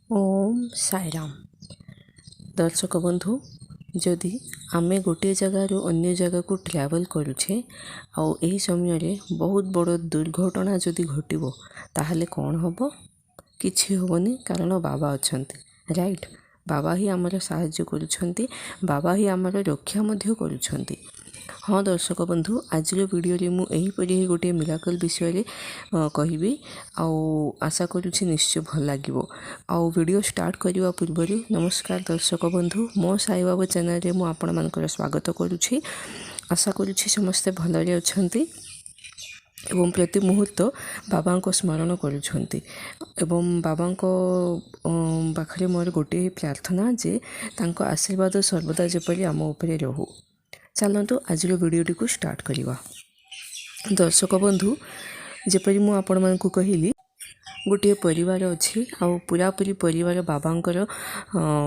ओम साईराम। दर्शक बंधु, जदि आमे गोटे जगार अन्य जगह को ट्रैवल करुछे आउ एही समय रे बहुत बड़ दुर्घटना जदि घटिबो ताहले कौन होबो? किछि होबनी, कारण बाबा अछंती। राइट, बाबा ही आमर साहाय्य करुछंती, बाबा ही आमर रक्षा मध्य करुछंती। हाँ दर्शक बंधु, आज वीडियो मु एहीपरि गोटे मिराकल विषय कहबी आउ आशा करुछि निश्चय भल लागिवो। आउ वीडियो स्टार्ट करने पूर्व नमस्कार दर्शक बंधु, मो साई बाबा चैनल रे मु आपण मानकर स्वागत करुछि। आशा करुछि समस्ते भलरे अछंती एवं प्रति मुहूर्त बाबा को स्मरण करुछंती। एवं बाबा को पाखरे मोर गोटे प्रार्थना जे तांको आशीर्वाद सर्वदा जेपरि आम उपरे रहू। चलतु आज वीडियोटी को स्टार्ट करवा। दर्शक बंधु, जेपरि मु आपण मानकु कहिली गोटे परिवार अच्छी आउ पूरापूरी परिवार बाबांकर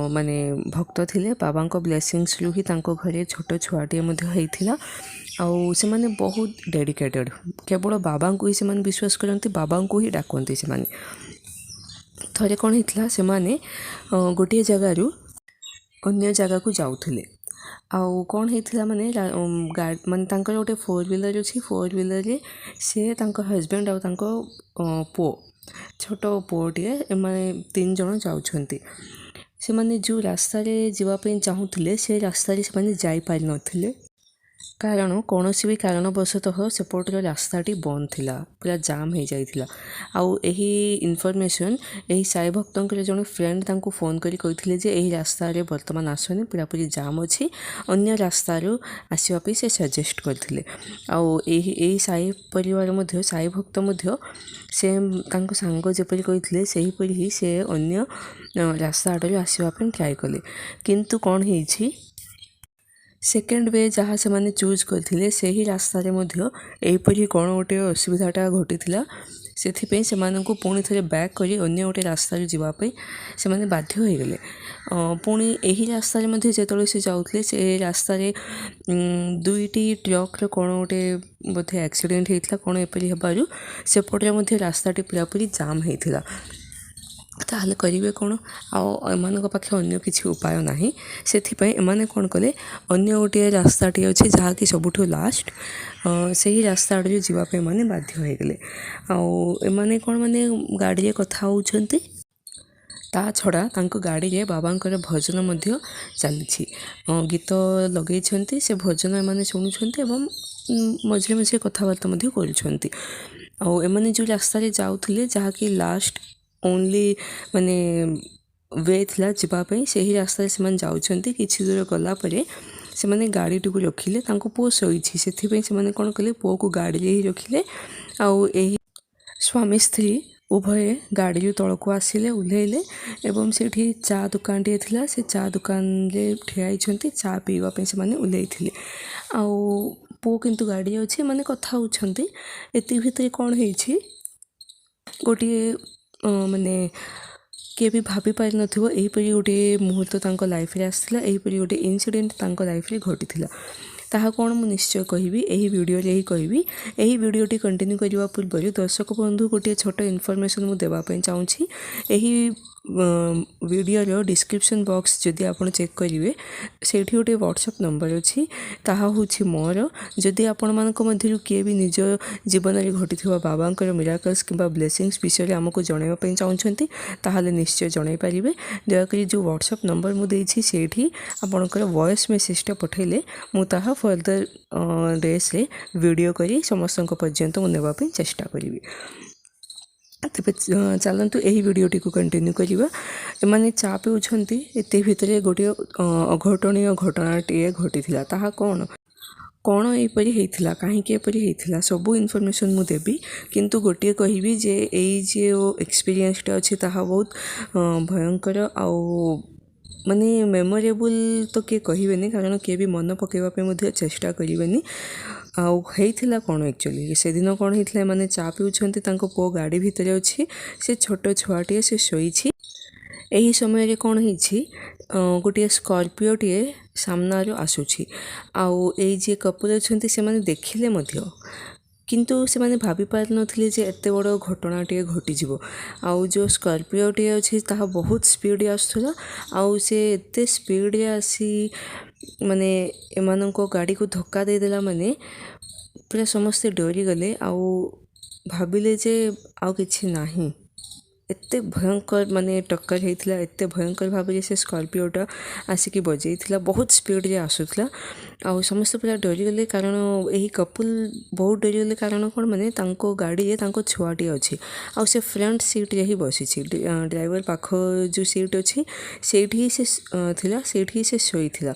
माने भक्त थिले। बाबांको ब्लेसिंग्स रु ही तांको घरे छोट छुआटे होइथिला आउ से माने बहुत डेडिकेटेड। केवल बाबा को ही से माने विश्वास करते, बाबा को ही डाकती से माने। थरे कौन होइथिला, से माने गोटे जगारू अन्य जगह को जाउथिले आउ कौन होइथिला माने माने तांकर गोटे 4 व्हीलर अछि। 4 व्हीलर रे से तांको हस्बैंड आउ तांको पो छोट पुओटे माने 3 जण जाउछंती। से माने जो रास्ता रे जीवा पे चाहूथिले से रास्ता रे से माने जाई पारि नथिले, कारण कौनसी भी कारणवशतः सेपटर रास्ताटी बंद थिला, पूरा जाम हो जाइथिला। आउ एही इनफॉरमेशन एही साई भक्तंकर जने फ्रेंड तांको फोन करी कहिथिले जे एही रास्ता रे वर्तमान आसनी, पूरापूरी जाम अछि, अन्य रास्ता रो आसीबा पे से सजेस्ट करथिले। आउ एही साई परिवार मध्य साई भक्त मध्य से तांको सांग जेपरि कहिथिले सेही परि ही से अन्य रास्ता आडरे आसीबा पे ट्राई कले। किंतु कौन हेछि, सेकेंड वे जहाँ से माने चूज करथिले सेही रास्ता रे मध्य एहीपरि कौन गोटे असुविधाटा घटिथिला। सेथिपे सेमानंकु पुणी थरे बैक करी अन्य गोटे रास्ता रे जीवा पे से माने बाध्य हो गले। पुणी एही रास्ता रे मध्य जेतळे से जाउथले से रास्ता रे दुईटी ट्रक रे कौन गोटे बोधे एक्सीडेंट हेइथिला। कौन एपरि हेबारु सेपटे मध्य रास्ताटी पूरापूरी जाम हेइथिला। ताहले करिवे कौन, आउ पाखे अन्य किसी उपाय नाही। सेथिपई एमाने कौन कले, अन्य गोटे रास्ताटी अच्छे जहाँकि सबुठु लास्ट से ही रास्ता आड़े जीवापे माने बाध्य हो गले। आउ एमाने कौन माने गाड़ी रे कथा होउछंती, ता छड़ा तांको गाड़ी रे बाबांकर भजन मध्य चलीछि। गीत लगेइछंती, से भजन एमाने सुनुछंती एवं मझे मझे कथबार्ता मध्य करुछंती। आउ एमाने जो रास्ता रे जाउथिले जहाँकि लास्ट ओनली माने वे थिला जीवापे, सेही रास्ता से माने जाउछंती। किछि दूर गला परे से माने गाड़ी को रखिले, तांको पो सोइछि, सेथिपई से माने कोन कले पो को गाड़ी रे ही रखिले। आउ एही स्वामी स्त्री उभय गाड़ी तलक आसिले, उल्हेले एवं सेठी चा दुकान टे थिला, से चा दुकान रे ठियाइछंती, चा पीवा पे से माने उल्हेइथिले। आउ पो किंतु गाड़ी अछि, माने कथा होउछंती। एति भितरे कोन हेछि, गोटे माने किए भी भाभी पारि नथिबो एहीपरि गोटे मुहूर्त तांको लाइफ रे आसिला, एहीपरि गोटे इनसिडेंट तांको लाइफ रे घटिथिला। ताहा कौन मु निश्चय कहबी, एही वीडियो रे ही कहबी। एही वीडियोटी कंटिन्यू करबा पूर्व दर्शक बंधु गोटे छोट इनफॉरमेशन मु देबा पई चाहूछि। एही वीडियो रो डिस्क्रिप्शन बॉक्स जदि आपण चेक करिवे, सेठी गोटे व्हाट्सएप नंबर अछि, ताहा होछि मोर। जदि आपण मानक मध्यरु किए भी निज जीवन रे घटिथिबा बाबांकर मिराकल्स किबा ब्लेसिंग्स विषय रे हमकु जणाइबा पई चाहउछंती, ताहाले निश्चय जणाइ परिबे। दयाकरी जो व्हाट्सएप नंबर मु देछि सेठी आपणकर वॉइस मेसेजटा पठेले मु ताहा फर्दर डेज रे वीडियो करी समस्त पर्यंत मु नेबा पई चेष्टा करिबी। तेबे चलतु यही वीडियोटी को कंटिन्यू करवा। एमाने चा पिउछंती, एते भितरे गोटे अघटनीय घटनाटीए घटिथिला। ताहा कौन कौन एपरि हेइथिला, काहेकि एपरि हेइथिला, सबु इनफॉरमेशन मु देबी। किंतु गोटे कहिबी जे एई जे एक्सपीरियंसटा अछि ताहा बहुत भयंकर आउ माने मेमोरेबल तो किए कहिबेनी, कारण किए भी मन पकेवा पे मध्य चेष्टा करिवेनी। आउ हेइथिला कौन एक्चुअली से दिन कौन हेइथिला, माने चा पिउछंती, तांको पो गाड़ी भितरे अछि, से छोट छुआटीए से शोइछि। एही समय रे कौन हेछि, गोटे स्कॉर्पियोटीए सामनारो आसुछि। आउ एई जे कपल अछंती से माने देखिले मध्य କିନ୍ତୁ ସେମାନେ ଭାବି ପାରିନଥିଲେ ଯେ ଏତେ ବଡ଼ ଘଟଣାଟିଏ ଘଟିଯିବ। ଆଉ ଯେଉଁ ସ୍କର୍ପିଓଟିଏ ଅଛି ତାହା ବହୁତ ସ୍ପିଡ଼୍ ଆସୁଥିଲା, ଆଉ ସେ ଏତେ ସ୍ପିଡ଼୍ରେ ଆସି ମାନେ ଏମାନଙ୍କ ଗାଡ଼ିକୁ ଧକ୍କା ଦେଇଦେଲା, ମାନେ ପୁରା ସମସ୍ତେ ଡରିଗଲେ ଆଉ ଭାବିଲେ ଯେ ଆଉ କିଛି ନାହିଁ। ଏତେ ଭୟଙ୍କର ମାନେ ଟକ୍କର ହେଇଥିଲା, ଏତେ ଭୟଙ୍କର ଭାବରେ ସେ ସ୍କର୍ପିଓଟା ଆସିକି ବଜେଇଥିଲା, ବହୁତ ସ୍ପିଡ଼୍ରେ ଆସୁଥିଲା। ଆଉ ସମସ୍ତେ ପୁରା ଡରିଗଲେ, କାରଣ ଏହି କପୁଲ୍ ବହୁତ ଡରିଗଲେ। କାରଣ କ'ଣ, ମାନେ ତାଙ୍କ ଗାଡ଼ିରେ ତାଙ୍କ ଛୁଆଟିଏ ଅଛି, ଆଉ ସେ ଫ୍ରଣ୍ଟ ସିଟ୍ରେ ହିଁ ବସିଛି। ଡ୍ରାଇଭର ପାଖ ଯେଉଁ ସିଟ୍ ଅଛି ସେଇଠି ହିଁ ସେ ଥିଲା, ସେଇଠି ହିଁ ସେ ଶୋଇଥିଲା।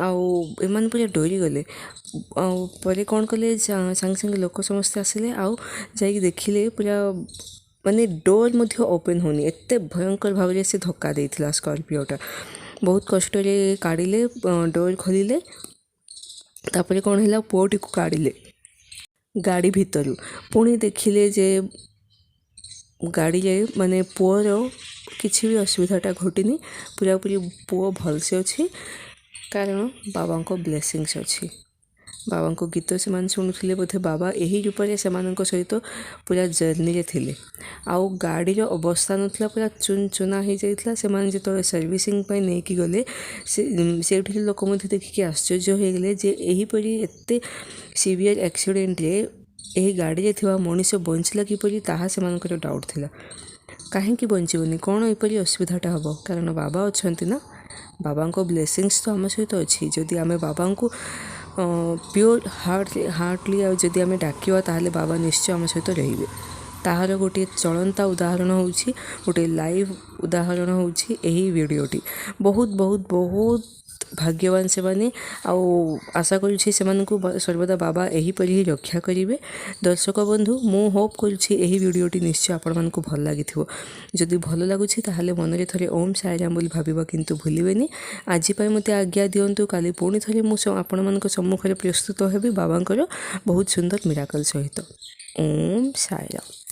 ଆଉ ଏମାନେ ପୁରା ଡରିଗଲେ। ଆଉ ପରେ କ'ଣ କଲେ, ସାଙ୍ଗେ ସାଙ୍ଗେ ଲୋକ ସମସ୍ତେ ଆସିଲେ, ଆଉ ଯାଇକି ଦେଖିଲେ ପୁରା ମାନେ ଡୋର୍ ମଧ୍ୟ ଓପେନ୍ ହେଉନି, ଏତେ ଭୟଙ୍କର ଭାବରେ ସେ ଧକ୍କା ଦେଇଥିଲା ସ୍କର୍ପିଓଟା। ବହୁତ କଷ୍ଟରେ କାଢ଼ିଲେ, ଡୋର୍ ଖୋଲିଲେ। ତାପରେ କ'ଣ ହେଲା, ପୁଅଟିକୁ କାଢ଼ିଲେ ଗାଡ଼ି ଭିତରୁ। ପୁଣି ଦେଖିଲେ ଯେ ଗାଡ଼ିରେ ମାନେ ପୁଅର କିଛି ବି ଅସୁବିଧାଟା ଘଟିନି, ପୁରାପୁରି ପୁଅ ଭଲସେ ଅଛି, କାରଣ ବାବାଙ୍କ ବ୍ଲେସିଂସ୍ ଅଛି। ବାବାଙ୍କ ଗୀତ ସେମାନେ ଶୁଣୁଥିଲେ, ବୋଧେ ବାବା ଏହି ରୂପରେ ସେମାନଙ୍କ ସହିତ ପୁରା ଜର୍ଣ୍ଣିରେ ଥିଲେ। ଆଉ ଗାଡ଼ିର ଅବସ୍ଥା ନଥିଲା, ପୁରା ଚୁନ ଚୁନା ହେଇଯାଇଥିଲା। ସେମାନେ ଯେତେବେଳେ ସର୍ଭିସିଂ ପାଇଁ ନେଇକି ଗଲେ, ସେଇଠି ଲୋକ ମଧ୍ୟ ଦେଖିକି ଆଶ୍ଚର୍ଯ୍ୟ ହୋଇଗଲେ ଯେ ଏହିପରି ଏତେ ସିଭିୟର ଆକ୍ସିଡେଣ୍ଟରେ ଏହି ଗାଡ଼ିରେ ଥିବା ମଣିଷ ବଞ୍ଚିଲା କିପରି, ତାହା ସେମାନଙ୍କର ଡାଉଟ୍ ଥିଲା। କାହିଁକି ବଞ୍ଚିବନି, କ'ଣ ଏପରି ଅସୁବିଧାଟା ହେବ? କାରଣ ବାବା ଅଛନ୍ତି ନା, ବାବାଙ୍କ ବ୍ଲେସିଂସ୍ ତ ଆମ ସହିତ ଅଛି। ଯଦି ଆମେ ବାବାଙ୍କୁ ପିଓର ହାର୍ଟଲି ଆଉ ଯଦି ଆମେ ଡାକିବା, ତାହେଲେ ବାବା ନିଶ୍ଚୟ ଆମ ସହିତ ରହିବେ। ତାହାର ଗୋଟିଏ ଚଳନ୍ତା ଉଦାହରଣ ହେଉଛି, ଗୋଟିଏ ଲାଇଭ୍ ଉଦାହରଣ ହେଉଛି ଏହି ଭିଡ଼ିଓଟି। ବହୁତ ବହୁତ ବହୁତ ଭାଗ୍ୟବାନ ସେମାନେ, ଆଉ ଆଶା କରୁଛି ସେମାନଙ୍କୁ ସର୍ବଦା ବାବା ଏହିପରି ହିଁ ରକ୍ଷା କରିବେ। ଦର୍ଶକ ବନ୍ଧୁ, ମୁଁ ହୋପ୍ କରୁଛି ଏହି ଭିଡ଼ିଓଟି ନିଶ୍ଚୟ ଆପଣମାନଙ୍କୁ ଭଲ ଲାଗିଥିବ। ଯଦି ଭଲ ଲାଗୁଛି ତାହେଲେ ମନରେ ଥରେ ଓମ୍ ସାଇରାମ ବୋଲି ଭାବିବା କିନ୍ତୁ ଭୁଲିବେନି। ଆଜି ପାଇଁ ମୋତେ ଆଜ୍ଞା ଦିଅନ୍ତୁ। କାଲି ପୁଣି ଥରେ ମୁଁ ଆପଣମାନଙ୍କ ସମ୍ମୁଖରେ ପ୍ରସ୍ତୁତ ହେବି ବାବାଙ୍କର ବହୁତ ସୁନ୍ଦର ମିରାକଲ୍ ସହିତ। ଓମ୍ ସାଇରାମ।